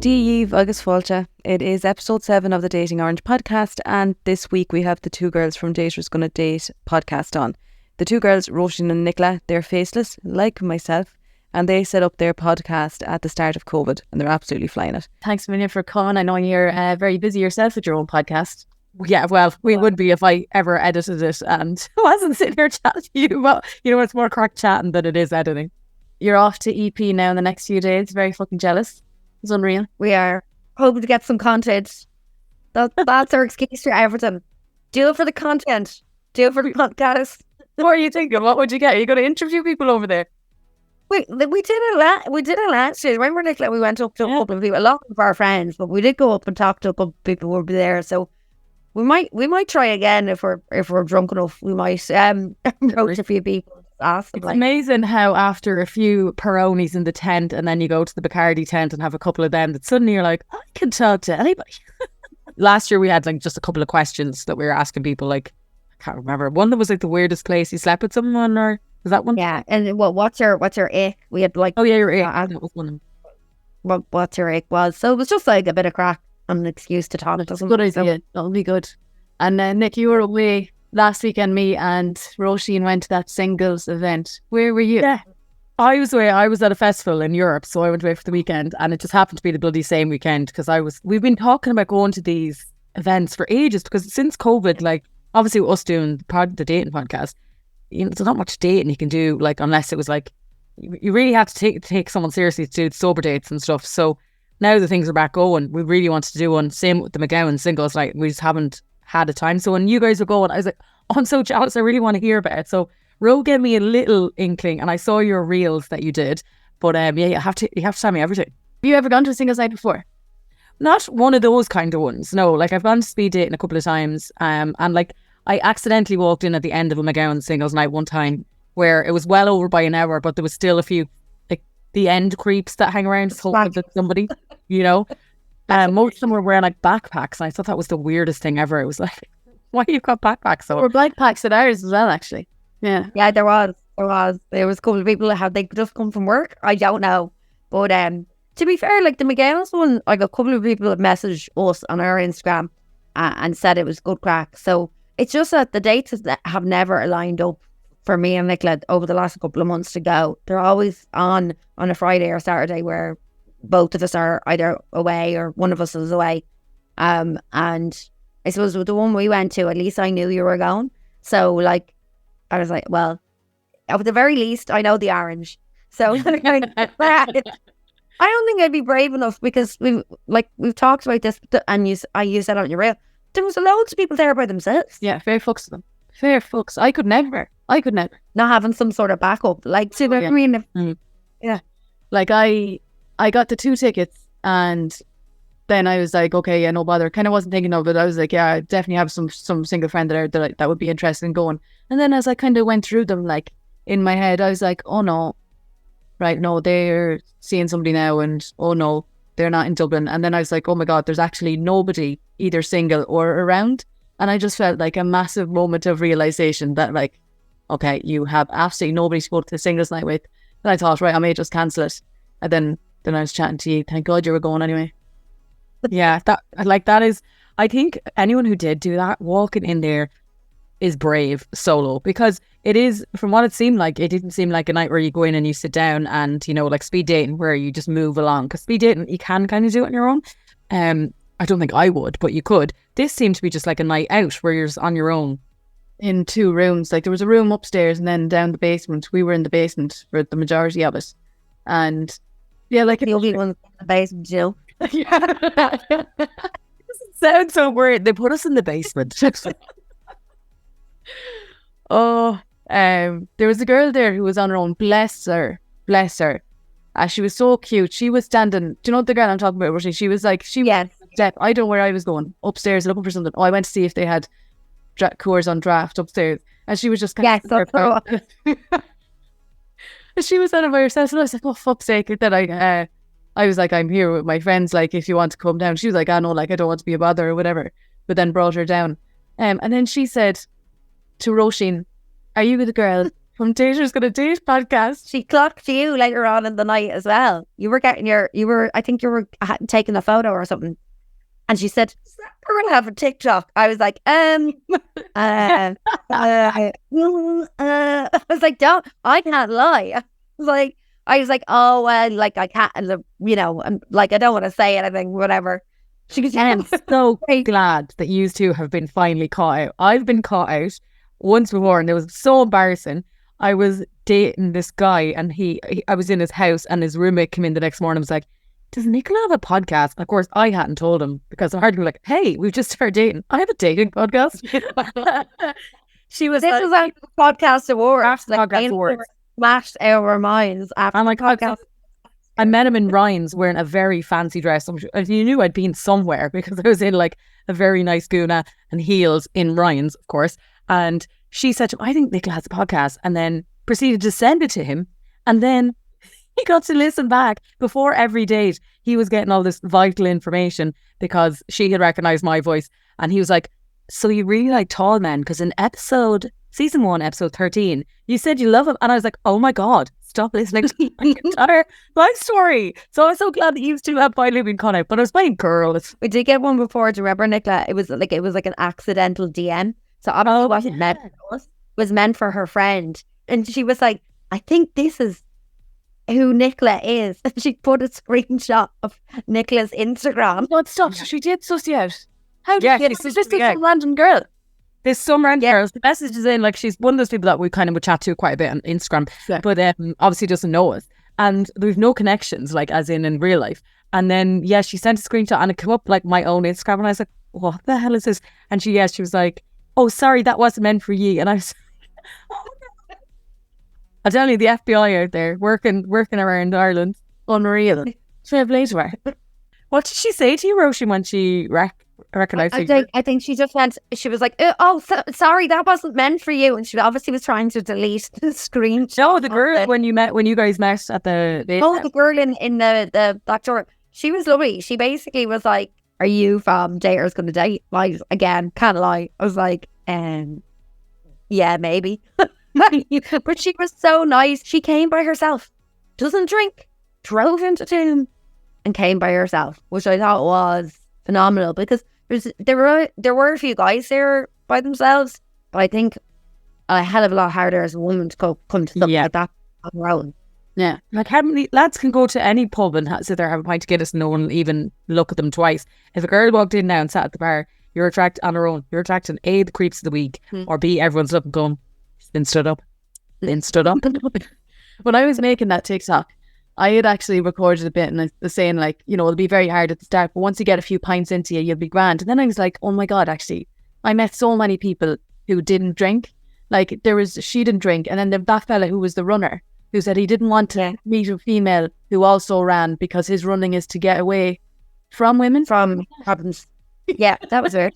Díomh agus fáilte. It is episode 7 of the Dating Orange podcast, and this week we have the two girls from Daters Gonna Date podcast on. The two girls, Roisin and Nicola, they're faceless, like myself, and they set up their podcast at the start of COVID, and they're absolutely flying it. Thanks a million for coming. I know you're very busy yourself with your own podcast. Yeah, well, we would be if I ever edited it and wasn't sitting here chatting to you. Well, you know, it's more crack chatting than it is editing. You're off to EP now in the next few days. Very fucking jealous. It's unreal. We are hoping to get some content. That's our excuse for everything. Do it for the content. Do it for the podcast. What are you thinking? What would you get? Are you going to interview people over there? We did it last year. Remember, Nicola, we went up to a couple of people, a lot of our friends, but we did go up and talk to a couple of people who would be there. So we might try again if we're drunk enough. We might approach a few people. It's amazing how after a few Peronis in the tent and then you go to the Bacardi tent and have a couple of them, that suddenly you're like, I can talk to anybody. Last year we had like just a couple of questions that we were asking people, like, I can't remember. One that was like the weirdest place you slept with someone, or was that one? Yeah, and what's your ick? We had like, oh yeah, your ick. That was one of them. What's your ick was. So it was just like a bit of crack and an excuse to talk to someone. Good idea. That'll be good. And Nick, you were away last weekend. Me and Roisin went to that singles event. Where were you? Yeah, I was away. I was at a festival in Europe, so I went away for the weekend, and it just happened to be the bloody same weekend because we've been talking about going to these events for ages, because since COVID, like obviously with us doing the dating podcast, you know, there's not much dating you can do, like unless it was like you really have to take someone seriously to do sober dates and stuff. So now that things are back going, we really wanted to do one. Same with the McGowan singles, like we just haven't had a time. So when you guys were going, I was like, oh, I'm so jealous. I really want to hear about it. So Ro gave me a little inkling, and I saw your reels that you did. But yeah, you have to tell me everything. Have you ever gone to a singles night before? Not one of those kind of ones. No, like I've gone to speed dating a couple of times, and like I accidentally walked in at the end of a McGowan singles night one time where it was well over by an hour, but there was still a few like the end creeps that hang around hoping that somebody, you know. Most of them were wearing like backpacks, and I thought that was the weirdest thing ever. It was like, why you got backpacks? So there were backpacks at ours as well, actually. Yeah, there was a couple of people that they just come from work. I don't know, but to be fair, like the McGowan's one, like a couple of people have messaged us on our Instagram and said it was good crack. So it's just that the dates have never lined up for me and Nicola over the last couple of months to go. They're always on a Friday or Saturday where both of us are either away or one of us is away. And I suppose with the one we went to, at least I knew you were going. So like, I was like, well, at the very least, I know the orange. So I don't think I'd be brave enough, because we've talked about this, and you said on your reel, there was loads of people there by themselves. Yeah, fair fucks to them. Fair fucks. I could never. Not having some sort of backup. Like, see what I mean? Yeah. Like I got the 2 tickets, and then I was like, okay, yeah, no bother. Kind of wasn't thinking of it. I was like, yeah, I definitely have some single friend that would be interested in going. And then as I kind of went through them, like in my head, I was like, oh no, right, no, they're seeing somebody now, and oh no, they're not in Dublin. And then I was like, oh my God, there's actually nobody either single or around. And I just felt like a massive moment of realization that like, okay, you have absolutely nobody to go to the singles night with. And I thought, right, I may just cancel it. And then I was chatting to you. Thank God you were going anyway. Yeah, that is, I think anyone who did do that, walking in there is brave solo, because it is, from what it seemed like, it didn't seem like a night where you go in and you sit down and, you know, like speed dating where you just move along, because speed dating you can kind of do it on your own. I don't think I would, but you could. This seemed to be just like a night out where you're just on your own in 2 rooms. Like there was a room upstairs and then down the basement. We were in the basement for the majority of it, and yeah, like the only one in the basement, you know. Yeah. It sounds so weird. They put us in the basement. Oh, there was a girl there who was on her own. Bless her. She was so cute. She was standing. Do you know the girl I'm talking about, Rosie? She was like, yes. I don't know where I was going. Upstairs looking for something. Oh, I went to see if they had Coors on draft upstairs, and she was just kind of. She was out by herself, and I was like, oh fuck's sake. And then I was like, I'm here with my friends, like if you want to come down. She was like, no, like I don't want to be a bother or whatever, but then brought her down. And then she said to Roisin, are you the girl From Daters Gonna Date podcast. She clocked you later on in the night as well. You were I think you were taking a photo or something. And she said, we're going to have a TikTok. I was like, I was like, I can't lie. I was like, oh, well, like, I can't, you know, and like, I don't want to say anything, whatever. She goes, I'm so glad that you two have been finally caught out. I've been caught out once before and it was so embarrassing. I was dating this guy and I was in his house and his roommate came in the next morning and was like, does Nicola have a podcast? And of course, I hadn't told him because I heard him like, hey, we've just started dating. I have a dating podcast. She was this like, was like podcast awards. After the podcast awards. Smashed our minds after I'm like, podcast. I met him in Ryan's wearing a very fancy dress. You knew I'd been somewhere because I was in like a very nice guna and heels in Ryan's, of course. And she said to him, I think Nicola has a podcast, and then proceeded to send it to him. And then he got to listen back. Before every date, he was getting all this vital information because she had recognized my voice. And he was like, so you really like tall men? Because in season 1, episode 13, you said you love him. And I was like, oh my God, stop listening to my entire life story. So I'm so glad that you two have finally been caught out. But I was playing girl. We did get one before. Do you remember, Nicola? It was like an accidental DM. So obviously it wasn't meant for us. It was meant for her friend. And she was like, I think this is who Nicola is. And she put a screenshot of Nicola's Instagram. What stuff? She did suss you out. How did Yeah, you get she's this? Is yeah. some random girl. There's some random girls. The message is in, like, she's one of those people that we kind of would chat to quite a bit on Instagram, but obviously doesn't know us. And we've no connections, like, as in real life. And then, yeah, she sent a screenshot and it came up like my own Instagram. And I was like, what the hell is this? And she was like, oh, sorry, that wasn't meant for you. And I was I'm telling you, the FBI out there working around Ireland. Unreal. Fair play to her. What did she say to you, Roisin, when she recognised you? I think she just went, she was like, sorry, that wasn't meant for you. And she obviously was trying to delete the screenshot. No, the girl when you guys met at the the girl in the back door. She was lovely. She basically was like, are you from Daters Gonna Date? Like, again, can't lie. I was like, yeah, maybe. But she was so nice. She came by herself, doesn't drink, drove into town and came by herself, which I thought was phenomenal because there were a few guys there by themselves, but I think a hell of a lot harder as a woman to come to something like that on her own. Yeah, like how many lads can go to any pub and sit there have a pint of Guinness and no one will even look at them twice? If a girl walked in now and sat at the bar, you're attracted on her own. You're attracting A, the creeps of the week, or B, everyone's looking going, she's been stood up. When I was making that TikTok, I had actually recorded a bit and I was saying, like, you know, it'll be very hard at the start, but once you get a few pints into you, you'll be grand. And then I was like, oh my God, actually, I met so many people who didn't drink. Like, she didn't drink. And then that fella who was the runner, who said he didn't want to meet a female who also ran because his running is to get away from women. From problems. Yeah, that was weird.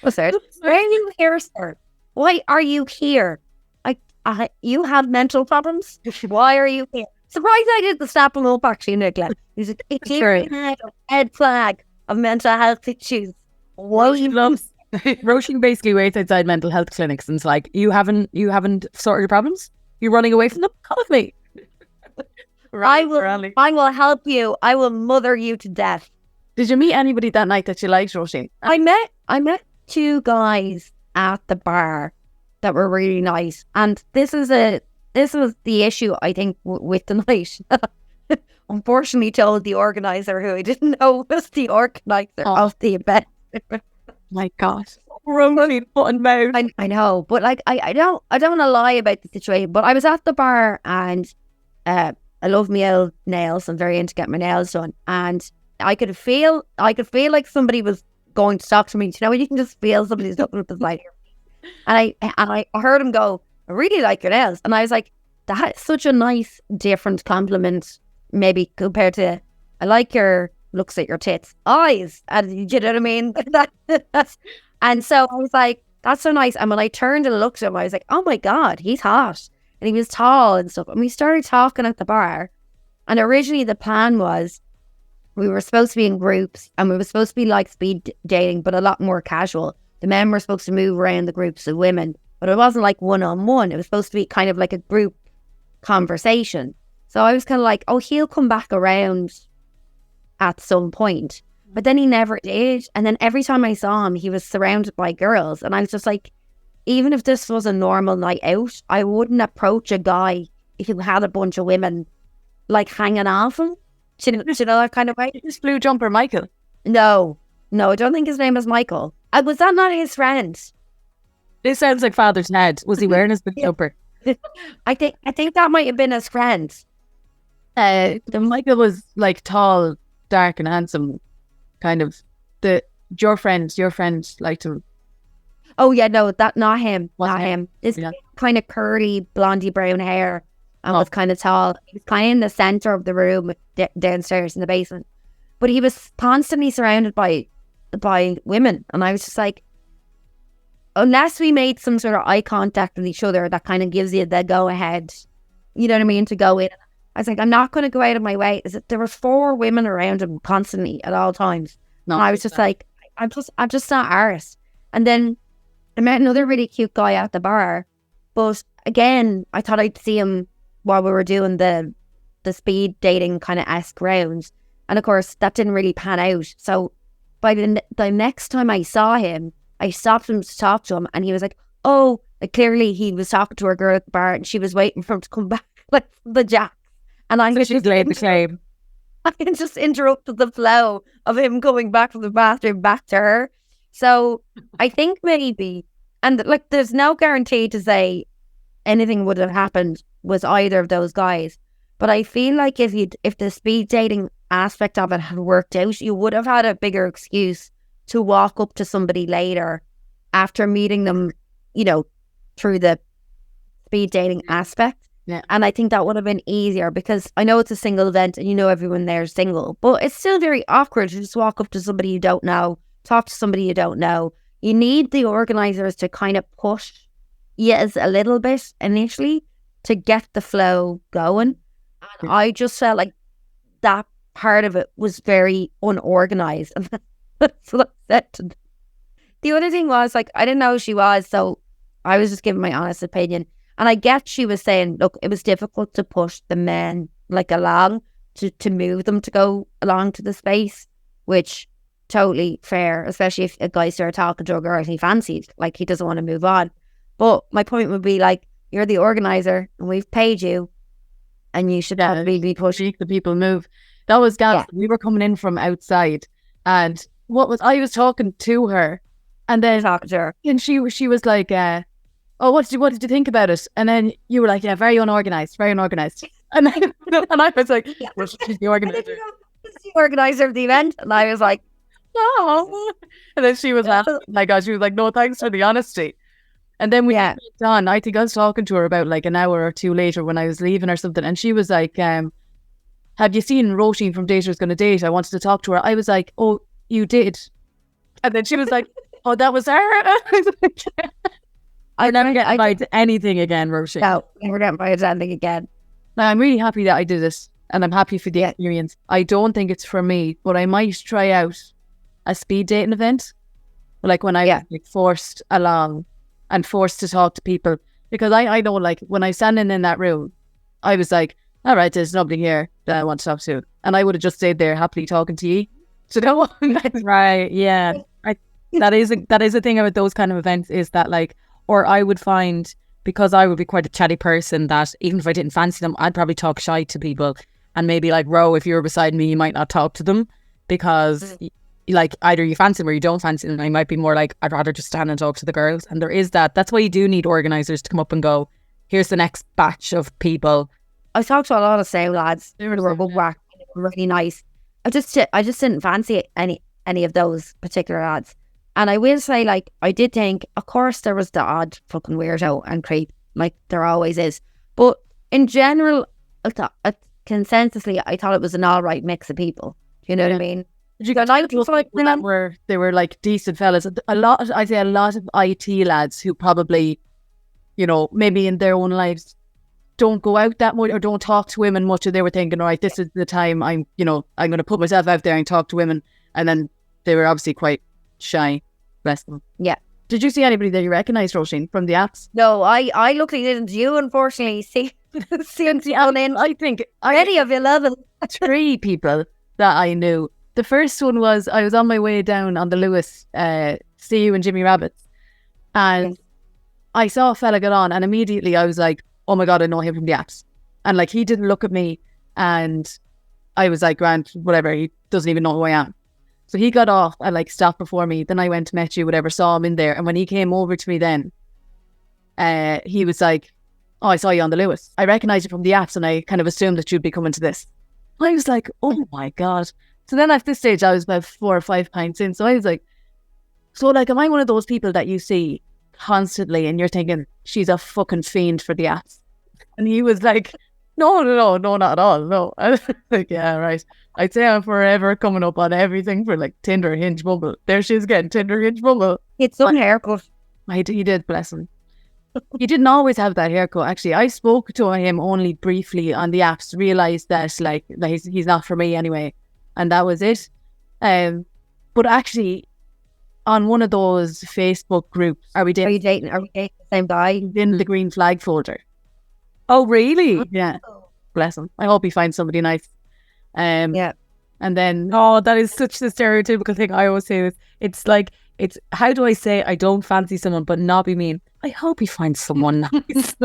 Why are you here, sir? Why are you here? You have mental problems? Why are you here? Surprised I didn't snap him up, actually, Nicola. He's a clear red flag of mental health issues. Roisin basically waits outside mental health clinics and it's like, you haven't sorted your problems? You're running away from them? Come with me. I will help you. I will mother you to death. Did you meet anybody that night that you liked, Roisin? I met two guys at the bar that were really nice, and this was the issue I think with the night. Unfortunately, told the organizer, who I didn't know was the organizer of the event. My God, Roisin putting mouth. I know, but like I don't want to lie about the situation. But I was at the bar, and I love my nails. I'm very into getting my nails done, and I could feel like somebody was going to talk to me. You know, you can just feel somebody's looking up the side here. And I heard him go, I really like your nails. And I was like, that's such a nice, different compliment, maybe compared to, I like your looks at your tits, eyes. And you know what I mean? And so I was like, that's so nice. And when I turned and looked at him, I was like, oh my God, he's hot. And he was tall and stuff. And we started talking at the bar. And originally the plan was, we were supposed to be in groups and we were supposed to be like speed dating, but a lot more casual. The men were supposed to move around the groups of women but it wasn't like one-on-one. It was supposed to be kind of like a group conversation. So I was kind of like, oh, he'll come back around at some point. But then he never did. And then every time I saw him, he was surrounded by girls. And I was just like, even if this was a normal night out, I wouldn't approach a guy who had a bunch of women like hanging off him. Do you know that kind of way? This blue jumper, Michael. No, I don't think his name is Michael. Was that not his friend? This sounds like Father's Ned. Was he wearing his big jumper? I think that might have been his friend. Michael was like tall, dark, and handsome, kind of. Your friend liked him. Oh yeah, no, not him. Wasn't Not him. This Yeah. kind of curly, blondie brown hair, and was kind of tall. He was kind of in the center of the room, downstairs in the basement. But he was constantly surrounded by women, and I was just like, unless we made some sort of eye contact with each other, that kind of gives you the go ahead. You know what I mean? To go in. I was like, I'm not going to go out of my way. There were 4 women around him constantly at all times. No, And I was just like, I'm just not arsed. And then I met another really cute guy at the bar. But again, I thought I'd see him while we were doing the speed dating kind of esque rounds. And of course, that didn't really pan out. So by the next time I saw him, I stopped him to talk to him. And he was like, oh, like clearly he was talking to a girl at the bar and she was waiting for him to come back like from the jack. And I She's laid the claim. I just interrupted the flow of him coming back from the bathroom back to her. So I think maybe, and like there's no guarantee to say anything would have happened with either of those guys. But I feel like if the speed dating aspect of it had worked out, you would have had a bigger excuse to walk up to somebody later after meeting them, you know, through the speed dating aspect. Yeah. And I think that would have been easier because I know it's a single event and you know everyone there is single, but it's still very awkward to just walk up to somebody you don't know, talk to somebody you don't know. You need the organisers to kind of push yes a little bit initially to get the flow going. And I just felt like that part of it was very unorganised. And that's what I said to them. The other thing was, like, I didn't know who she was, so I was just giving my honest opinion. And I get she was saying, look, it was difficult to push the men like along to move them to go along to the space, which totally fair, especially if a guy started talking to a girl he fancied, like he doesn't want to move on. But my point would be like, you're the organizer and we've paid you and you should probably be pushing. Make the people move. That was gas. Yeah. We were coming in from outside and I was talking to her and then Talking to her. and she was like, oh, what did you think about it? And then you were like, yeah, very unorganized. And then, and I was like, Yeah. well, she's the And then, organizer. this is the organizer of the event. And I was like, Oh. And then she was laughing. My God, she was like, no, thanks for the honesty. And then we Yeah. went on. I think I was talking to her about like an hour or two later when I was leaving or something. And she was like, have you seen Roisin from Daters Gonna Date? I wanted to talk to her. I was like, oh, you did. And then she was like, oh, that was her. I was like, I never get invited to anything again, Roisin. no, never get invited to anything again. Now, I'm really happy that I did it and I'm happy for the experience. I don't think it's for me, but I might try out a speed dating event. Like when I was like, forced along and forced to talk to people. Because I know, like, when I standing in that room, I was like, all right, there's nobody here that I want to talk to. And I would have just stayed there happily talking to you. So no one. Right, yeah. That is a thing about those kind of events is that like, or I would find, because I would be quite a chatty person, that even if I didn't fancy them, I'd probably talk shy to people. And maybe like, Ro, if you were beside me, you might not talk to them because like either you fancy them or you don't fancy them. I might be more like, I'd rather just stand and talk to the girls. And there is that. That's why you do need organisers to come up and go, here's the next batch of people. I talked to a lot of sale lads. They were good whack. They were really nice. I just didn't fancy any of those particular lads. And I will say, like, I did think, of course, there was the odd fucking weirdo and creep, like there always is. But in general, consensusly, I thought it was an all right mix of people. Do you know what I mean? Did you get like people like that they were like decent fellas? I'd say a lot of IT lads who probably, you know, maybe in their own lives don't go out that much or don't talk to women much. And they were thinking, all right, this is the time I'm going to put myself out there and talk to women. And then they were obviously quite shy. Bless them. Yeah. Did you see anybody that you recognised, Roisin, from the apps? No, I luckily didn't. You unfortunately see on in. I think Any of your level. 3 people that I knew. The first one was I was on my way down on the Lewis, see you and Jimmy Rabbits, and I saw a fella get on, and immediately I was like, oh my God, I know him from the apps. And like, he didn't look at me, and I was like, Grant, whatever, he doesn't even know who I am. So he got off and like stopped before me. Then I went, met you, whatever, saw him in there. And when he came over to me then, he was like, oh, I saw you on the Lewis. I recognised you from the apps, and I kind of assumed that you'd be coming to this. I was like, oh my God. So then at this stage, I was about 4 or 5 pints in. So I was like, so like, am I one of those people that you see constantly and you're thinking, she's a fucking fiend for the apps? And he was like, no, not at all. No. I was like, yeah, right. I'd say I'm forever coming up on everything for like Tinder, Hinge, Bumble. There she is again, Tinder, Hinge, Bumble. It's some haircut. He did, bless him. He didn't always have that haircut, actually. I spoke to him only briefly on the apps, realised that like he's not for me anyway. And that was it. But actually, on one of those Facebook groups, Are we dating the same guy? in the green flag folder. Oh, really? Yeah. Bless him. I hope he finds somebody nice. Yeah. And then Oh, that is such a stereotypical thing. I always say this. It's how do I say I don't fancy someone but not be mean? I hope he finds someone nice.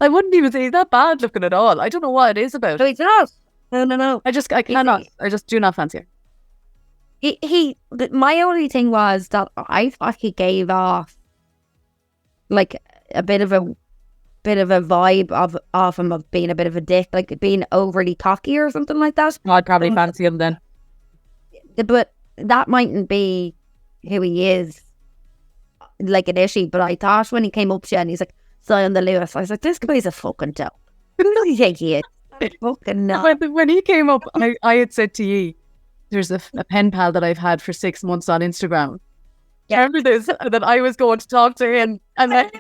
I wouldn't even say he's that bad looking at all. I don't know what it is about. No, he's not. No. I cannot. I just do not fancy him. My only thing was that I thought he gave off like a bit of a vibe of him of being a bit of a dick, like being overly cocky or something like that. I'd probably fancy him then. But that mightn't be who he is, like initially. But I thought when he came up to you and he's like, Zion the Lewis, I was like, this guy's a fucking dope. Who do you think he is? Fucking no. When he came up, I had said to you, there's a pen pal that I've had for 6 months on Instagram. Yeah. Remember this? And then I was going to talk to him, and then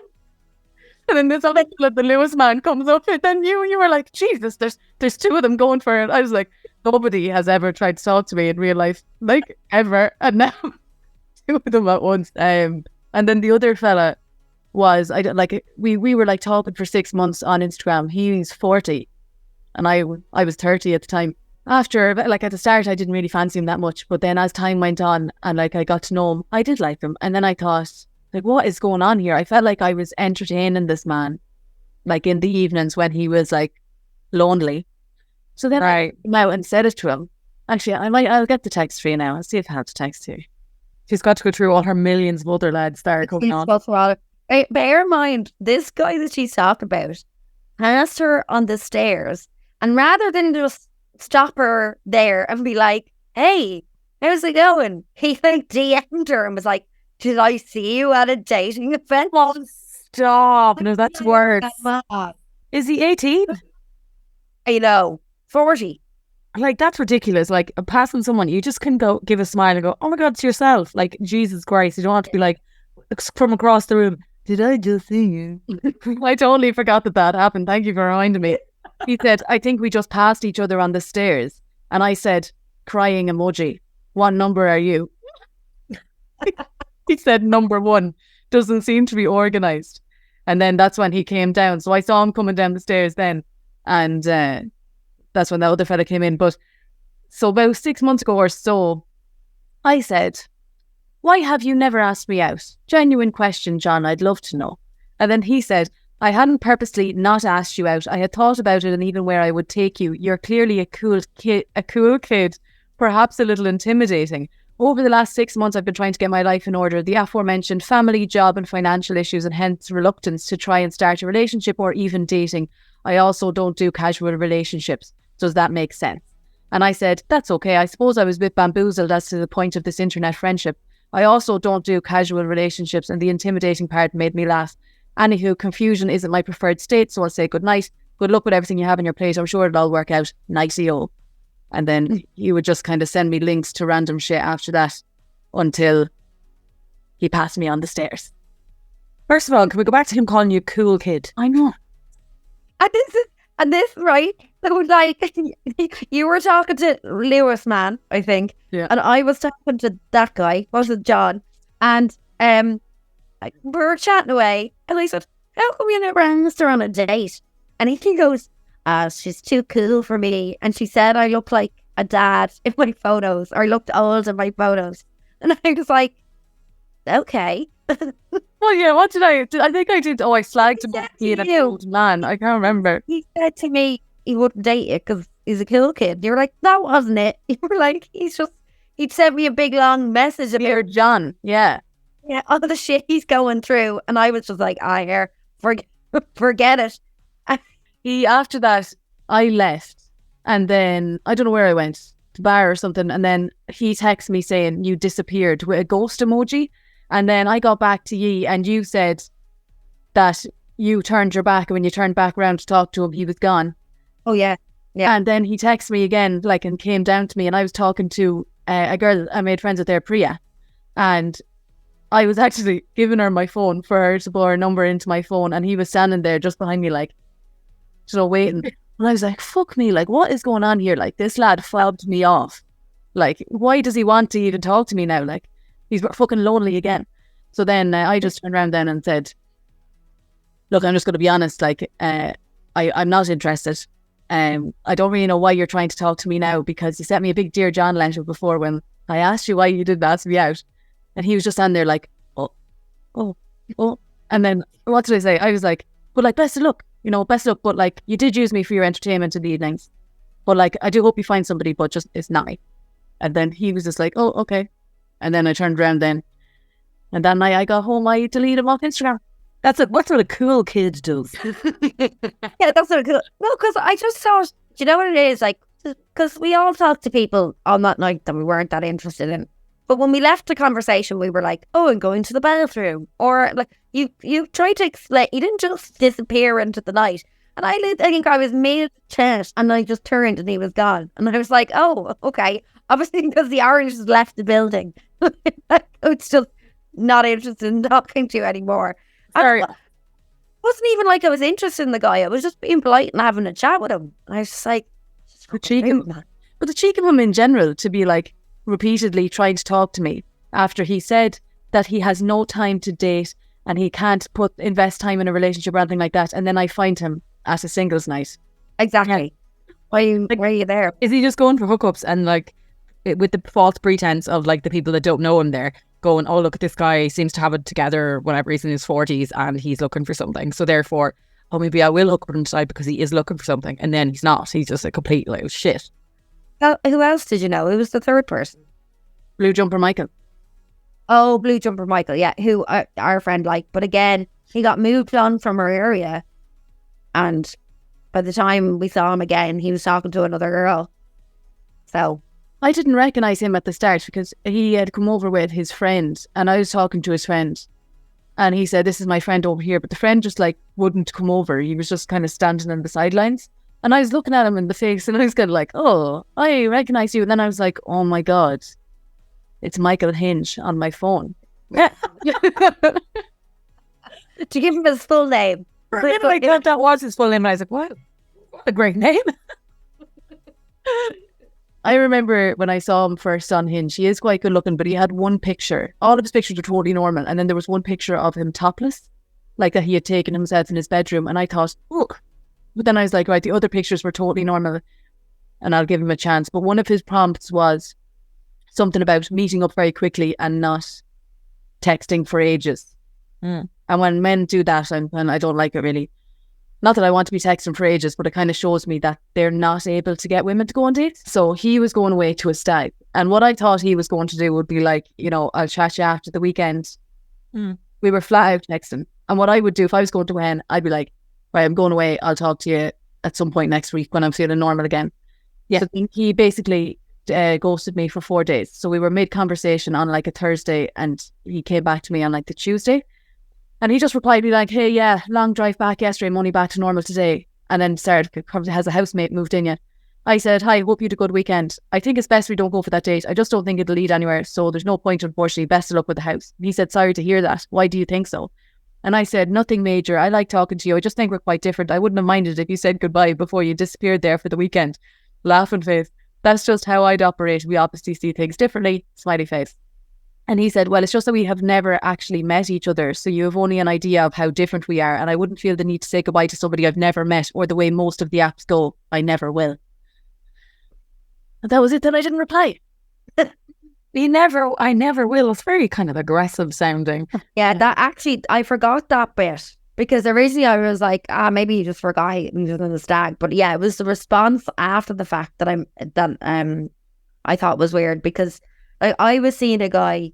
this other the Lewis man comes up, and then you were like, Jesus, there's 2 of them going for it. I was like, nobody has ever tried to talk to me in real life, like ever, and now 2 of them at once. And then the other fella was we were like talking for 6 months on Instagram. He's 40, and I was 30 at the time. After, like at the start, I didn't really fancy him that much, but then as time went on and like I got to know him, I did like him. And then I thought, like, what is going on here? I felt like I was entertaining this man, like in the evenings when he was like lonely. So then I came out and said it to him. Actually, I'll get the text for you now. I'll see if I have to text you. She's got to go through all her millions of other lads that are coming on. Bear in mind, this guy that she's talking about asked her on the stairs, and rather than just stop her there and be like, hey, how's it going? He like DM'd her and was like, did I see you at a dating event? Oh, stop. No, that's worse. Is he 18? You know, 40. Like, that's ridiculous. Like, passing someone, you just can go give a smile and go, oh my God, it's yourself. Like, Jesus Christ. You don't have to be like, from across the room, did I just see you? I totally forgot that happened. Thank you for reminding me. He said, I think we just passed each other on the stairs. And I said, crying emoji, what number are you? He said, number 1, doesn't seem to be organised. And then that's when he came down. So I saw him coming down the stairs then. And that's when the other fella came in. But so about 6 months ago or so, I said, why have you never asked me out? Genuine question, John, I'd love to know. And then he said, I hadn't purposely not asked you out. I had thought about it and even where I would take you. You're clearly a cool kid, perhaps a little intimidating. Over the last 6 months, I've been trying to get my life in order. The aforementioned family, job and financial issues, and hence reluctance to try and start a relationship or even dating. I also don't do casual relationships. Does that make sense? And I said, that's okay. I suppose I was a bit bamboozled as to the point of this internet friendship. I also don't do casual relationships, and the intimidating part made me laugh. Anywho, confusion isn't my preferred state, so I'll say good night. Good luck with everything you have on your plate. I'm sure it'll all work out. Nice-o. And then he would just kind of send me links to random shit after that until he passed me on the stairs. First of all, can we go back to him calling you cool kid? I know. And And this, right? So like, you were talking to Lewis, man, I think. Yeah. And I was talking to that guy, was it John? And we were chatting away. And I said, how come you never asked her on a date? And he goes, she's too cool for me. And she said I look like a dad in my photos, or I looked old in my photos. And I was like, okay. Well, yeah, what did I do? I think I did. Oh, I slagged him said for being to an you. old man. I can't remember. He said to me he wouldn't date you because he's a cool kid. You were like, that wasn't it. You were like, he'd sent me a big long message about Dear John, yeah. all the shit he's going through. And I was just like, forget it. After that, I left. And then, I don't know where I went, to bar or something. And then he texted me saying, you disappeared with a ghost emoji. And then I got back to ye and you said that you turned your back, and when you turned back around to talk to him, he was gone. Oh, yeah. Yeah. And then he texted me again, like, and came down to me, and I was talking to a girl I made friends with there, Priya. And I was actually giving her my phone for her to put her number into my phone, and he was standing there just behind me, like, waiting. And I was like, fuck me, like, what is going on here? Like, this lad fobbed me off. Like, why does he want to even talk to me now? Like, he's fucking lonely again. So then I just turned around then and said, look, I'm just going to be honest, like, I'm not interested. I don't really know why you're trying to talk to me now, because you sent me a big Dear John letter before when I asked you why you didn't ask me out. And he was just standing there like, oh. And then what did I say? I was like, but like, best of luck, but like, you did use me for your entertainment in the evenings. But like, I do hope you find somebody, but just, it's not me. And then he was just like, oh, okay. And then I turned around then. And that night I got home, I deleted him off Instagram. That's what a cool kid does. Yeah, that's so cool. No, because I just thought, do you know what it is? Like, because we all talked to people on that night that we weren't that interested in. But when we left the conversation, we were like, oh, I'm going to the bathroom. Or like, you tried to explain, you didn't just disappear into the night. And I think I was mid-chat and I just turned and he was gone. And I was like, oh, okay. Obviously because the orange has left the building. It's just not interested in talking to you anymore. Sorry. It wasn't even like I was interested in the guy. I was just being polite and having a chat with him. And I was just like, the cheek of him in general to be like repeatedly trying to talk to me after he said that he has no time to date and he can't invest time in a relationship or anything like that. And then I find him at a singles night. Exactly. Why are you there? Is he just going for hookups and like with the false pretense of like the people that don't know him there going, oh, look at this guy, he seems to have it together, whatever, he's in his 40s and he's looking for something. So therefore, oh, maybe I will hook up with him tonight because he is looking for something. And then he's not. He's just a complete load of shit. Who else did you know? Who was the third person? Blue Jumper Michael. Oh, Blue Jumper Michael, yeah, who our friend liked. But again, he got moved on from our area. And by the time we saw him again, he was talking to another girl. So I didn't recognise him at the start because he had come over with his friend and I was talking to his friend and he said, this is my friend over here. But the friend just like wouldn't come over. He was just kind of standing on the sidelines. And I was looking at him in the face and I was kind of like, oh, I recognise you. And then I was like, oh my God, it's Michael Hinge on my phone. to give him his full name. For a minute I thought that was his full name. And I was like, what a great name. I remember when I saw him first on Hinge, he is quite good looking, but he had one picture. All of his pictures were totally normal. And then there was one picture of him topless, like that he had taken himself in his bedroom. And I thought, oh. But then I was like, right, the other pictures were totally normal and I'll give him a chance. But one of his prompts was something about meeting up very quickly and not texting for ages. And when men do that, and I don't like it really. Not that I want to be texting for ages, but it kind of shows me that they're not able to get women to go on dates. So he was going away to a stag. And what I thought he was going to do would be like, I'll chat you after the weekend. We were flat out texting. And what I would do if I was going to a hen, I'd be like, right, I'm going away. I'll talk to you at some point next week when I'm feeling normal again. Yeah. So he basically ghosted me for 4 days. So we were mid-conversation on like a Thursday and he came back to me on like the Tuesday. And he just replied me like, hey, yeah, long drive back yesterday, I'm only back to normal today. And then started, has a housemate moved in yet? I said, hi, hope you had a good weekend. I think it's best we don't go for that date. I just don't think it'll lead anywhere. So there's no point, unfortunately. Best of luck with the house. And he said, sorry to hear that. Why do you think so? And I said, nothing major. I like talking to you. I just think we're quite different. I wouldn't have minded if you said goodbye before you disappeared there for the weekend. Laughing face. That's just how I'd operate. We obviously see things differently. Smiley face. And he said, well, it's just that we have never actually met each other. So you have only an idea of how different we are. And I wouldn't feel the need to say goodbye to somebody I've never met, or the way most of the apps go, I never will. And that was it. Then I didn't reply. I never will. It's very kind of aggressive sounding. Yeah, that actually, I forgot that bit. Because originally I was like, maybe you just forgot and you're on the stag. But yeah, it was the response after the fact that I thought was weird, because I was seeing a guy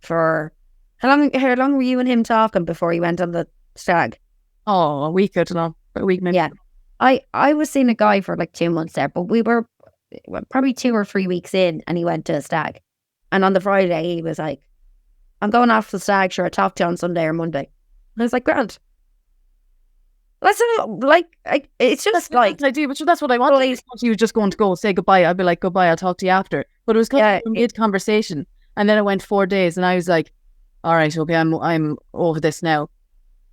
for how long were you and him talking before he went on the stag? Oh, a week, I don't know. A week maybe. Yeah. I was seeing a guy for like 2 months there, but we were probably 2 or 3 weeks in, and he went to a stag. And on the Friday he was like, I'm going off the stag, sure, I'll talk to you on Sunday or Monday. And I was like, grand. That's it's just like I do, but that's what I wanted. I thought he was just going to go say goodbye. I'd be like, goodbye, I'll talk to you after. But it was kind of mid conversation, and then it went 4 days, and I was like, all right, okay, I'm over this now.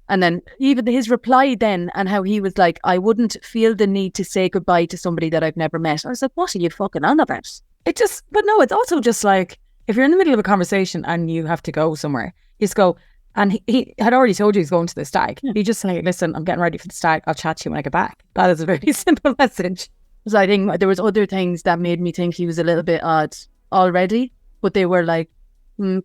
And then even his reply then, and how he was like, I wouldn't feel the need to say goodbye to somebody that I've never met. I was like, what are you fucking on about? But no, it's also just like, if you're in the middle of a conversation and you have to go somewhere, you just go. And he had already told you he's going to the stag. Yeah. He just say, listen, I'm getting ready for the stag. I'll chat to you when I get back. That is a very simple message. So I think there was other things that made me think he was a little bit odd already, but they were like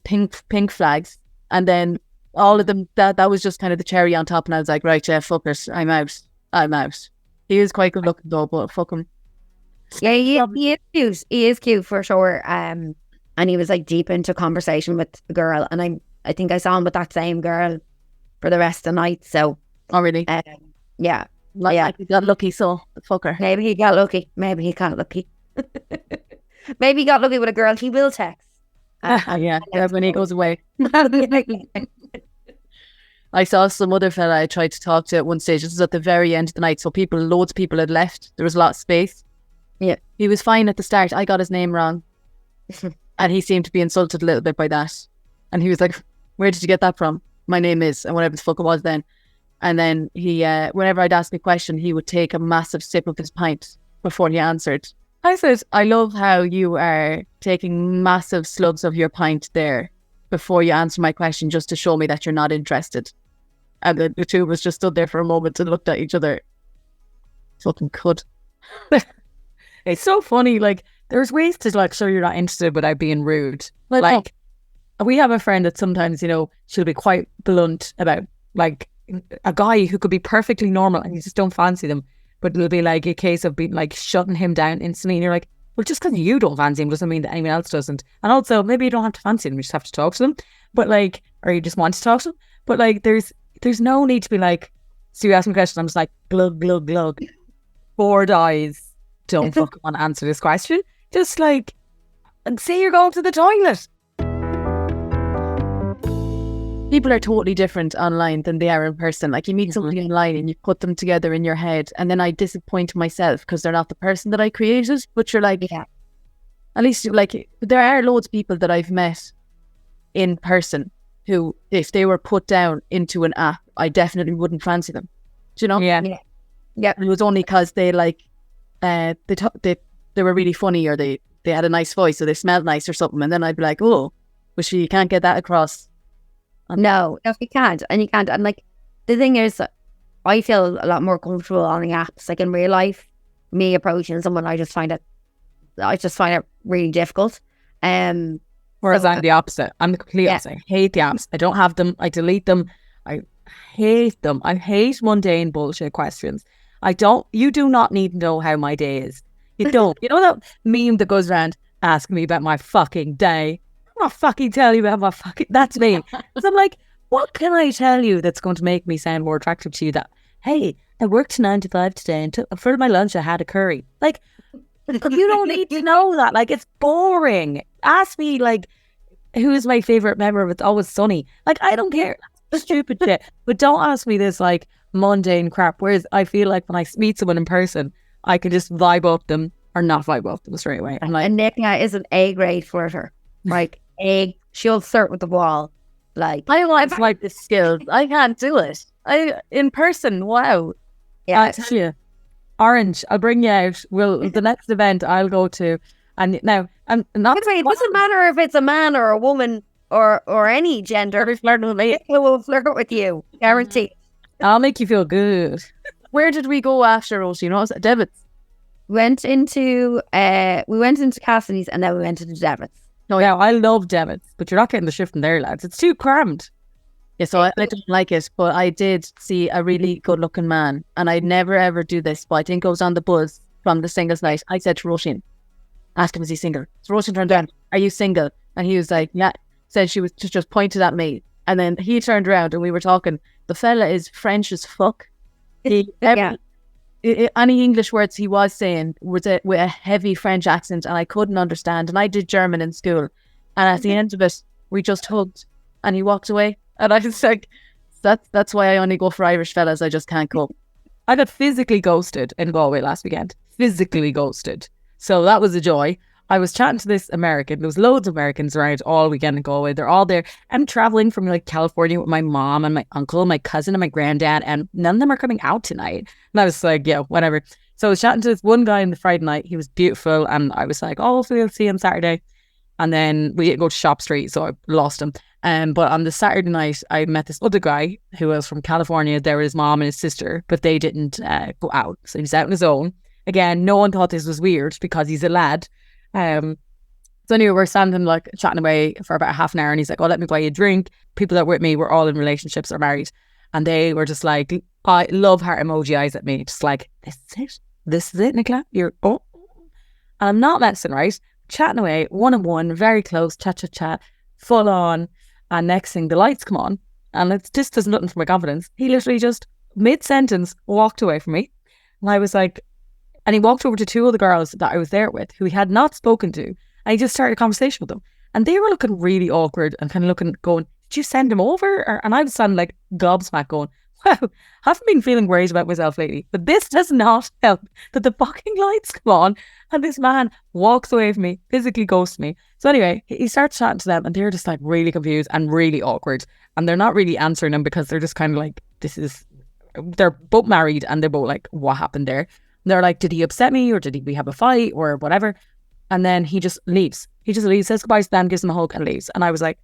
pink flags. And then all of them, that was just kind of the cherry on top. And I was like, right, yeah, fuck it. I'm out. He is quite good looking though, but fuck him. Yeah, he is cute. He is cute for sure. And he was like deep into conversation with the girl. And I think I saw him with that same girl for the rest of the night. So, oh really? Yeah, like he got lucky. So the fucker. Maybe he got lucky. Maybe he got lucky. Maybe he got lucky with a girl he will text. Yeah, when he goes away. I saw some other fella I tried to talk to at one stage. This was at the very end of the night, so loads of people had left. There was a lot of space. Yeah, he was fine at the start. I got his name wrong, and he seemed to be insulted a little bit by that. And he was like, where did you get that from? My name is, and whatever the fuck it was then. And then he, whenever I'd ask a question, he would take a massive sip of his pint before he answered. I said, I love how you are taking massive slugs of your pint there before you answer my question, just to show me that you're not interested. And the two of us just stood there for a moment and looked at each other. Fucking could. It's so funny. Like, there's ways to like show you're not interested without being rude. Like, we have a friend that sometimes, she'll be quite blunt about like a guy who could be perfectly normal and you just don't fancy them. But it'll be like a case of being like shutting him down instantly. And you're like, well, just because you don't fancy him doesn't mean that anyone else doesn't. And also, maybe you don't have to fancy them, you just have to talk to them. But like, or you just want to talk to them. But like, there's no need to be like, so you ask me a question, I'm just like, glug, glug, glug. Bored eyes. Don't fucking want to answer this question. Just like, say you're going to the toilet. People are totally different online than they are in person. Like, you meet somebody online and you put them together in your head, and then I disappoint myself because they're not the person that I created. But you're like, yeah. At least like there are loads of people that I've met in person who, if they were put down into an app, I definitely wouldn't fancy them. Do you know? Yeah. It was only because they like they were really funny, or they had a nice voice, or they smelled nice or something, and then I'd be like, oh, but you can't get that across. No, you can't. And you can't. And like, the thing is, I feel a lot more comfortable on the apps. Like in real life, me approaching someone, I just find it really difficult. Whereas I'm the opposite. I'm the complete opposite. I hate the apps. I don't have them. I delete them. I hate them. I hate mundane bullshit questions. You do not need to know how my day is. You don't. You know that meme that goes around asking me about my fucking day? I'm not fucking tell you about my fucking... That's me. So I'm like, what can I tell you that's going to make me sound more attractive to you? That, hey, I worked 9 to 5 today and for my lunch I had a curry. Like, you don't need to know that. Like, it's boring. Ask me, like, who is my favourite member of It's Always Sunny? Like, I don't care. Stupid shit. But don't ask me this, like, mundane crap. Whereas I feel like when I meet someone in person, I can just vibe up them or not vibe up them straight away. I'm like, and Nicola is an A-grade flirter. Like, she'll flirt with the wall. Like, I want to like the skills. I can't do it. In person, wow. yeah. I tell you, Orange, I'll bring you out. The next event I'll go to, and now I'm not. By the way, it doesn't matter if it's a man or a woman or any gender. Be flirting with me. It will flirt with you, guaranteed. I'll make you feel good. Where did we go after, Roisin? What was it? Devitt's? We went into Cassidy's and then we went into Devitt's. No, yeah, I love Devitt's, but you're not getting the shift from there, lads. It's too crammed. Yeah, so I don't like it, but I did see a really good looking man, and I'd never ever do this, but I think I was on the buzz from the singles night. I said to Roisin, ask him, is he single? So Roisin turned around, are you single? And he was like, yeah. Said she was just pointed at me, and then he turned around and we were talking. The fella is French as fuck. Any English words he was saying was with a heavy French accent, and I couldn't understand. And I did German in school, and at the end of it, we just hugged, and he walked away. And I was like, that's why I only go for Irish fellas. I just can't cope. I got physically ghosted in Galway last weekend. Physically ghosted. So that was a joy. I was chatting to this American. There was loads of Americans around all weekend in Galway. They're all there. I'm traveling from like California with my mom and my uncle, my cousin and my granddad, and none of them are coming out tonight. And I was like, yeah, whatever. So I was chatting to this one guy on the Friday night. He was beautiful. And I was like, oh, we'll see him Saturday. And then we didn't go to Shop Street, so I lost him. But on the Saturday night, I met this other guy who was from California. There was his mom and his sister, but they didn't go out. So he was out on his own. Again, no one thought this was weird because he's a lad. So anyway, we're standing like chatting away for about half an hour, and he's like, oh, let me buy you a drink. People that were with me were all in relationships or married. And they were just like, I love heart emoji eyes at me. Just like, this is it. This is it, Nicola. You're, oh. And I'm not messing, right? Chatting away, one-on-one, very close, chat, full on. And next thing, the lights come on. And it's just does nothing for my confidence. He literally just, mid-sentence, walked away from me. And I was like, and he walked over to two other girls that I was there with who he had not spoken to. And he just started a conversation with them. And they were looking really awkward and kind of looking, going, did you send him over? And I was sounding like gobsmacked going, wow, I haven't been feeling great about myself lately. But this does not help that the fucking lights come on and this man walks away from me, physically ghosts me. So anyway, he starts chatting to them and they're just like really confused and really awkward. And they're not really answering him because they're just kind of like, they're both married and they're both like, what happened there? And they're like, did he upset me or we have a fight or whatever? And then he just leaves. He just leaves, says goodbye to them, gives them a hug and leaves. And I was like,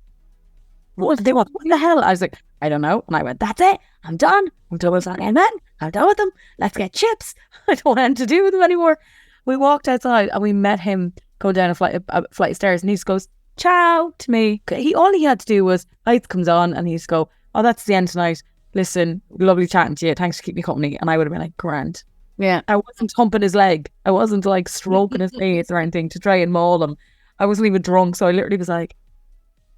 what do they want? What the hell? I was like, I don't know. And I went, that's it. I'm done. I'm done with that men. I'm done with them. Let's get chips. I don't want anything to do with them anymore. We walked outside and we met him going down a flight of stairs, and he just goes, ciao to me. All he had to do was, lights comes on and he just go, oh, that's the end tonight. Listen, lovely chatting to you. Thanks for keeping me company. And I would have been like, grand. Yeah. I wasn't humping his leg. I wasn't like stroking his face or anything to try and maul him. I wasn't even drunk. So I literally was like,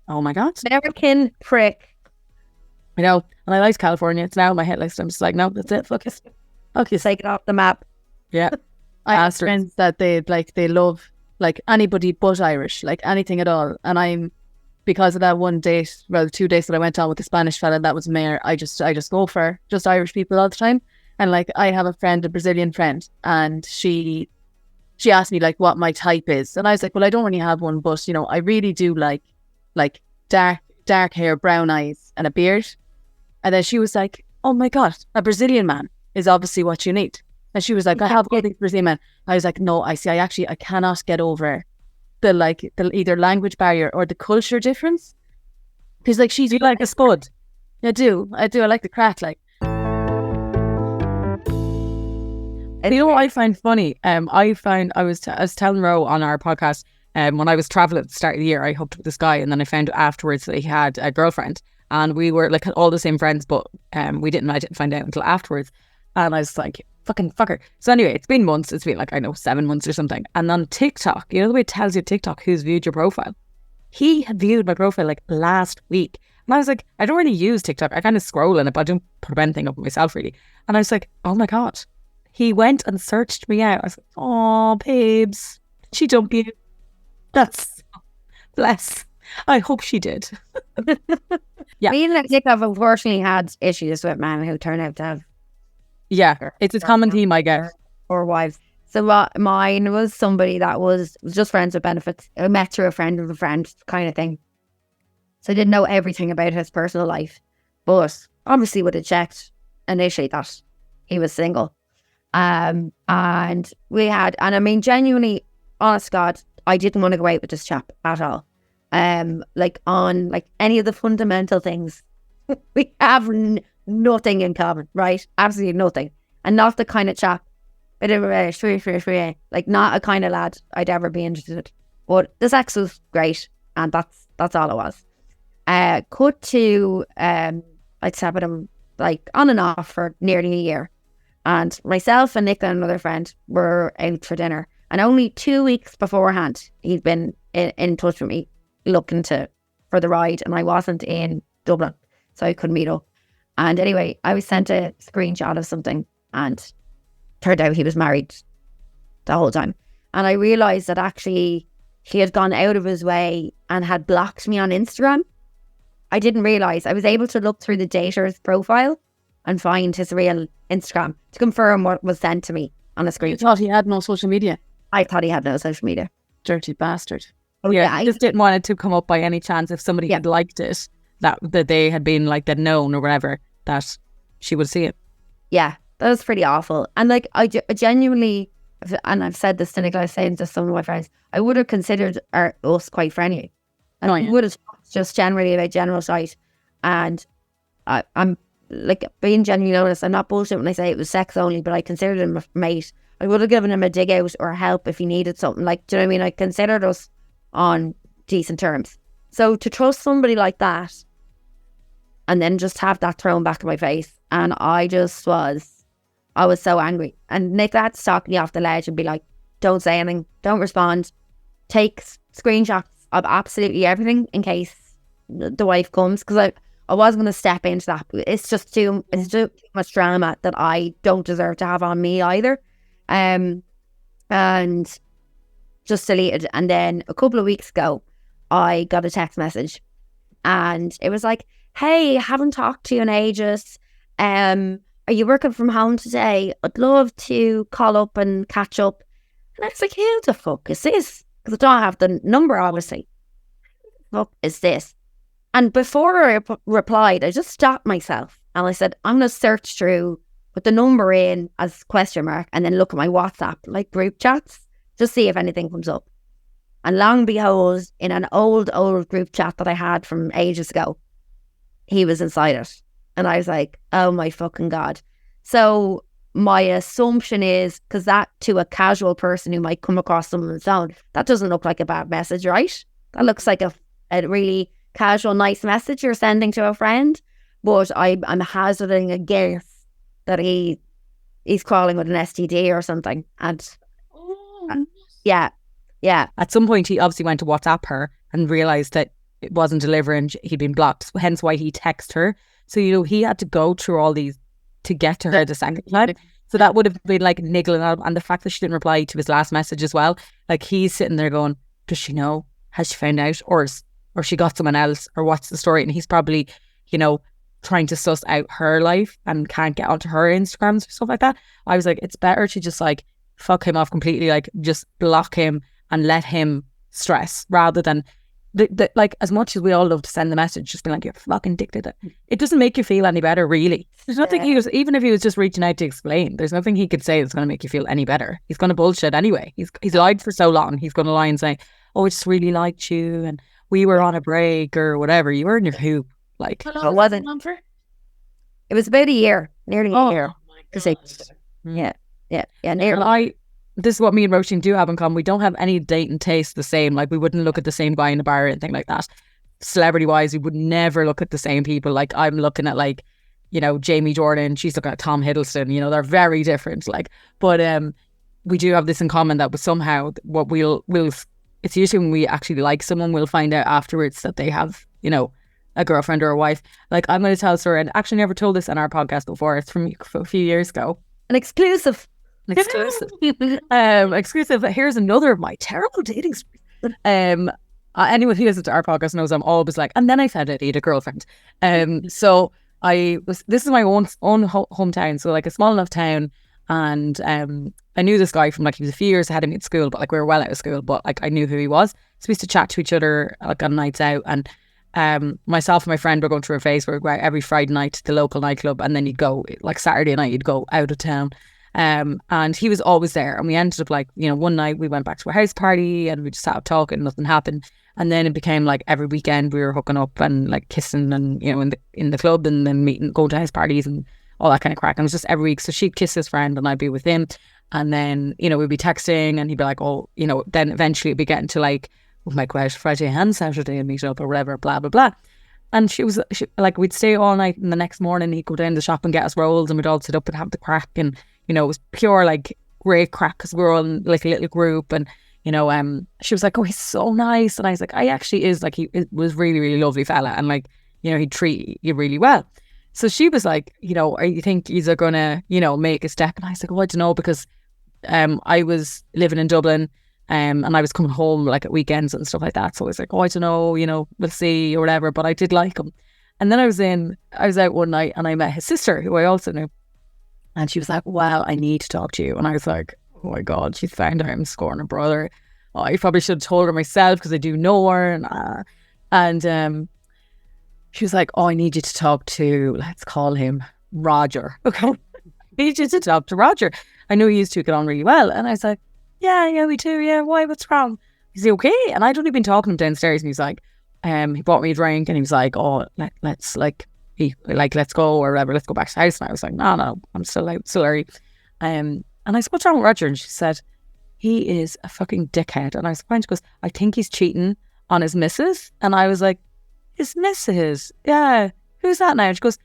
oh my God. American prick. I know. And I liked California. It's now on my hit list. I'm just like, no, that's it. Fuck it. Okay, take it off the map. Yeah. I have friends that they love like anybody but Irish, like anything at all. And I'm, because of that one date, well, 2 dates that I went on with the Spanish fella, that was Mayor. I just go for just Irish people all the time. And like, I have a friend, a Brazilian friend, and she asked me like what my type is. And I was like, well, I don't really have one, but you know, I really do like dark hair, brown eyes and a beard. And then she was like, oh my God, a Brazilian man is obviously what you need. And she was like, I have all these Brazilian men. I was like, no, I cannot get over the either language barrier or the culture difference. Because like, she's like a spud. I do. I like the crack, like. You know what I find funny? I was telling Ro on our podcast, when I was traveling at the start of the year, I hooked up with this guy, and then I found out afterwards that he had a girlfriend, and we were like all the same friends, but I didn't find out until afterwards, and I was like, fucking fucker. So anyway, it's been months. It's been like, I know, 7 months or something. And on TikTok, you know the way it tells you TikTok who's viewed your profile? He had viewed my profile like last week. And I was like, I don't really use TikTok. I kind of scroll in it, but I don't put anything up myself really. And I was like, oh my God. He went and searched me out. I was like, oh, babes, she dump you. That's bless. I hope she did. Yeah. Me and Nick have unfortunately had issues with men who turn out to have. Yeah, it's a common theme, I guess. Or wives. So mine was somebody that was just friends with benefits. I met through a friend of a friend kind of thing. So I didn't know everything about his personal life. But obviously would have checked initially that he was single. And we had, and I mean, genuinely, honest to God, I didn't want to go out with this chap at all. Like on like any of the fundamental things, we have nothing in common, right? Absolutely nothing. And not the kind of chap, bit of a like not a kind of lad I'd ever be interested in. But the sex was great, and that's all it was. Cut to I'd sat with him like on and off for nearly a year. And myself and Nicola and another friend were out for dinner. And only 2 weeks beforehand, he'd been in touch with me looking for the ride. And I wasn't in Dublin, so I couldn't meet up. And anyway, I was sent a screenshot of something, and turned out he was married the whole time. And I realised that actually he had gone out of his way and had blocked me on Instagram. I didn't realise. I was able to look through the dater's profile and find his real Instagram to confirm what was sent to me on a screen. You thought he had no social media? I thought he had no social media. Dirty bastard. Oh, yeah, I just didn't want it to come up by any chance if somebody had liked it, that they had been like, they'd known or whatever, that she would see it. Yeah, that was pretty awful. And like, I genuinely, and I've said this to Nicola, I was saying to some of my friends, I would have considered us quite friendly. And I would have talked just generally about general sight. And I'm like, being genuinely honest, I'm not bullshit when I say it was sex only, but I considered him a mate. I would have given him a dig out or help if he needed something. Like, do you know what I mean? I considered us on decent terms. So to trust somebody like that and then just have that thrown back in my face, and I was so angry. And Nick had to talk me off the ledge and be like, don't say anything, don't respond, take screenshots of absolutely everything in case the wife comes, because I wasn't going to step into that. It's too much drama that I don't deserve to have on me either. And just deleted. And then a couple of weeks ago, I got a text message, and it was like, hey, haven't talked to you in ages. Are you working from home today? I'd love to call up and catch up. And I was like, who the fuck is this? Because I don't have the number, obviously. What the fuck is this? And before I replied, I just stopped myself. And I said, I'm going to search through, put the number in as question mark, and then look at my WhatsApp, like group chats, just see if anything comes up. And long and behold, in an old group chat that I had from ages ago, he was inside it. And I was like, oh my fucking God. So my assumption is, because that to a casual person who might come across someone's phone, that doesn't look like a bad message, right? That looks like a really casual, nice message you're sending to a friend. But I'm hazarding a guess that he's crawling with an STD or something. And yeah. At some point, he obviously went to WhatsApp her and realised that it wasn't delivering, he'd been blocked, hence why he texted her. So, you know, he had to go through all these to get to her the second time. So that would have been like niggling out. And the fact that she didn't reply to his last message as well, like he's sitting there going, does she know? Has she found out? Or she got someone else? Or what's the story? And he's probably, you know, trying to suss out her life and can't get onto her Instagrams or stuff like that. I was like, it's better to just like fuck him off completely, like just block him and let him stress, rather than like, as much as we all love to send the message, just being like, you're fucking addicted. It doesn't make you feel any better, really. There's nothing even if he was just reaching out to explain, there's nothing he could say that's going to make you feel any better. He's going to bullshit anyway. He's lied for so long. He's going to lie and say, oh, I just really liked you and we were on a break or whatever. You were in your hoop. Like, it wasn't. It was about a year, nearly a year. Yeah. Nearly. This is what me and Roisin do have in common. We don't have any date and taste the same. Like, we wouldn't look at the same guy in a bar or anything like that. Celebrity wise, we would never look at the same people. Like, I'm looking at, like, you know, Jamie Jordan, she's looking at Tom Hiddleston, you know, they're very different. Like, but we do have this in common, that somehow what we'll it's usually when we actually like someone, we'll find out afterwards that they have, you know, a girlfriend or a wife. Like, I'm going to tell a story, and actually never told this on our podcast before. It's from a few years ago. An exclusive. Exclusive. Here's another of my terrible dating stories. Anyone who listens to our podcast knows I'm always like, and then I found out he had a girlfriend. So this is my own hometown, so like a small enough town, and I knew this guy from, like, he was a few years ahead of me at school, but like we were well out of school, but like I knew who he was. So we used to chat to each other like on nights out, and myself and my friend were going through a phase where we'd go out every Friday night to the local nightclub, and then you'd go, like Saturday night, you'd go out of town. And he was always there. And we ended up like, one night we went back to a house party and we just sat up talking, nothing happened. And then it became like every weekend we were hooking up and like kissing and, in the club, and then meeting, going to house parties and all that kind of crack. And it was just every week. So she'd kiss his friend and I'd be with him. And then, we'd be texting and he'd be like, oh, then eventually it'd be getting to like, we might go out Friday and Saturday and meet up or whatever, blah, blah, blah. And she like, we'd stay all night, and the next morning he'd go down to the shop and get us rolls, and we'd all sit up and have the crack. And, it was pure like great crack because we were all in like a little group. And, she was like, oh, he's so nice. And I was like, I actually is, like, he was really, really lovely fella. And like, he'd treat you really well. So she was like, are you think he's gonna, make a step? And I was like, oh, I don't know, because I was living in Dublin. And I was coming home like at weekends and stuff like that. So I was like, oh, I don't know, we'll see or whatever. But I did like him. And then I was out one night and I met his sister, who I also knew. And she was like, well, I need to talk to you. And I was like, oh my God, she's found out I'm scoring a brother. Oh, I probably should have told her myself because I do know her. And she was like, oh, I need you to talk to, let's call him Roger. Okay. I need you to talk to Roger. I know you two get on really well. And I was like, yeah, we do. Yeah, why? What's wrong? Is he okay? And I'd only been talking to him downstairs, and he's like, he bought me a drink, and he was like, oh, let's let's go or whatever. Let's go back to the house. And I was like, no, I'm still out, still early. And I said, what's wrong with Roger? And she said, he is a fucking dickhead. And I was fine. She goes, I think he's cheating on his missus. And I was like, his missus? Yeah. Who's that now? And she goes,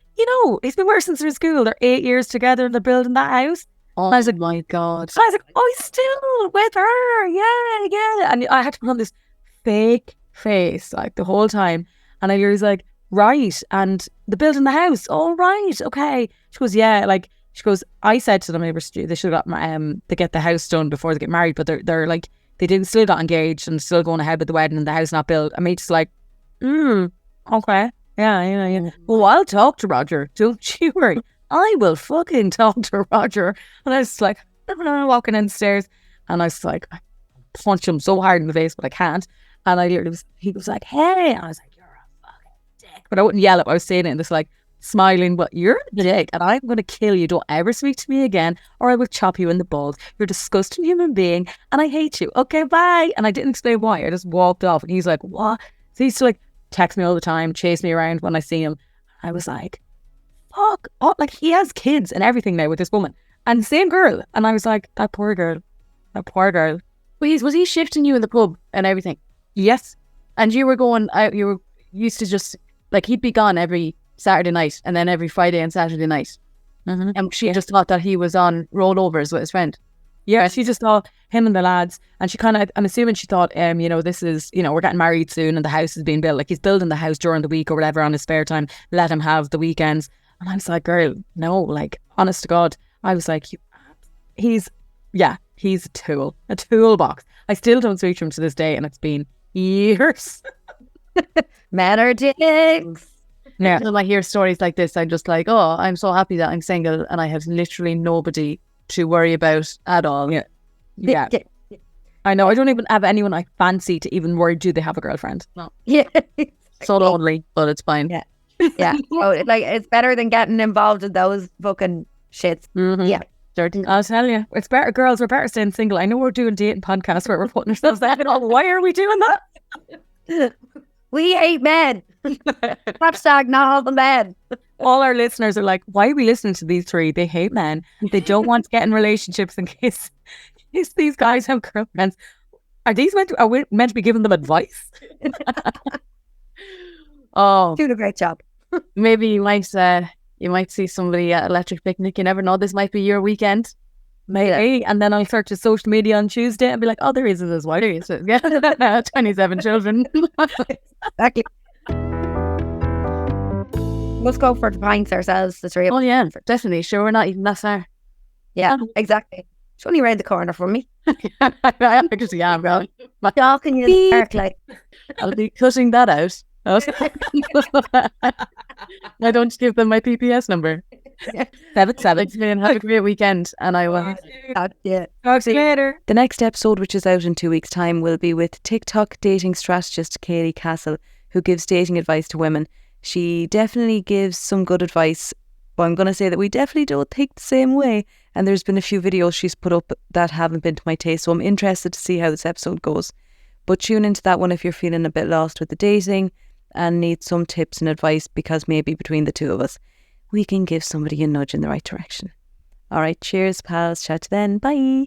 he's been working since they're in school. They're 8 years together and they're building that house. Oh, and I was like, my God. I was like, oh, he's still with her. Yeah. And I had to put on this fake face like the whole time. And I was like, right. And they're building the house. All right. Okay. She goes, yeah. Like, she goes, I said to them, they should have got to get the house done before they get married. But they're like, still got engaged and still going ahead with the wedding and the house not built. And me just like, okay. Yeah. Well, I'll talk to Roger. Don't you worry. I will fucking talk to Roger. And I was like, walking downstairs, and I was like, I punch him so hard in the face, but I can't. And he was like, hey. And I was like, you're a fucking dick. But I wouldn't yell it. I was saying it and just like smiling, but you're a dick and I'm going to kill you. Don't ever speak to me again or I will chop you in the balls. You're a disgusting human being and I hate you. Okay, bye. And I didn't explain why. I just walked off, and he's like, what? So he used to like text me all the time, chase me around when I see him. I was like, fuck. Oh, like he has kids and everything now with this woman and same girl. And I was like, that poor girl. Please, was he shifting you in the pub and everything? Yes. And you were going out, you were used to just, like, he'd be gone every Saturday night and then every Friday and Saturday night. Mm-hmm. And she just thought that he was on rollovers with his friend. Yeah, she just thought him and the lads. And she kind of, I'm assuming she thought, this is, we're getting married soon and the house is being built. Like, he's building the house during the week or whatever on his spare time. Let him have the weekends. And I was like, girl, no, like, honest to God. I was like, he's a toolbox. I still don't speak to him to this day, and it's been years. Men are dicks. Yeah. When I hear stories like this, I'm just like, oh, I'm so happy that I'm single and I have literally nobody to worry about at all. Yeah. I know. I don't even have anyone I fancy to even worry, do they have a girlfriend? No. Yeah. So lonely, but it's fine. Yeah. Yeah. Oh, like, it's better than getting involved in those fucking shits. Mm-hmm. Yeah. Dirty. I'll tell you, it's better, girls, we're better staying single. I know we're doing dating podcasts where we're putting ourselves out and all. Why are we doing that? We hate men. Hashtag not all the men. All our listeners are like, why are we listening to these three? They hate men. They don't want to get in relationships in case these guys have girlfriends. Are we meant to be giving them advice? Oh, doing a great job. Maybe you might see somebody at Electric Picnic. You never know. This might be your weekend. Maybe. And then I'll search his social media on Tuesday and be like, oh, there is his wife. There he is. Yeah. 27 children. Exactly. Let's go for the pints ourselves, the three of us. Oh, yeah, definitely. Sure, we're not even that far. Yeah, exactly. It's only around the corner from me. I actually am, girl. Talking in the park, like. I'll be cutting that out. I don't give them my PPS number. 77. Have a great weekend, and I will Talk to you later. The next episode, which is out in 2 weeks' time, will be with TikTok dating strategist Kaylee Castle, who gives dating advice to women. She definitely gives some good advice, but I'm going to say that we definitely don't think the same way. And there's been a few videos she's put up that haven't been to my taste, so I'm interested to see how this episode goes. But tune into that one if you're feeling a bit lost with the dating and need some tips and advice, because maybe between the two of us, we can give somebody a nudge in the right direction. All right, cheers, pals. Chat to then. Bye.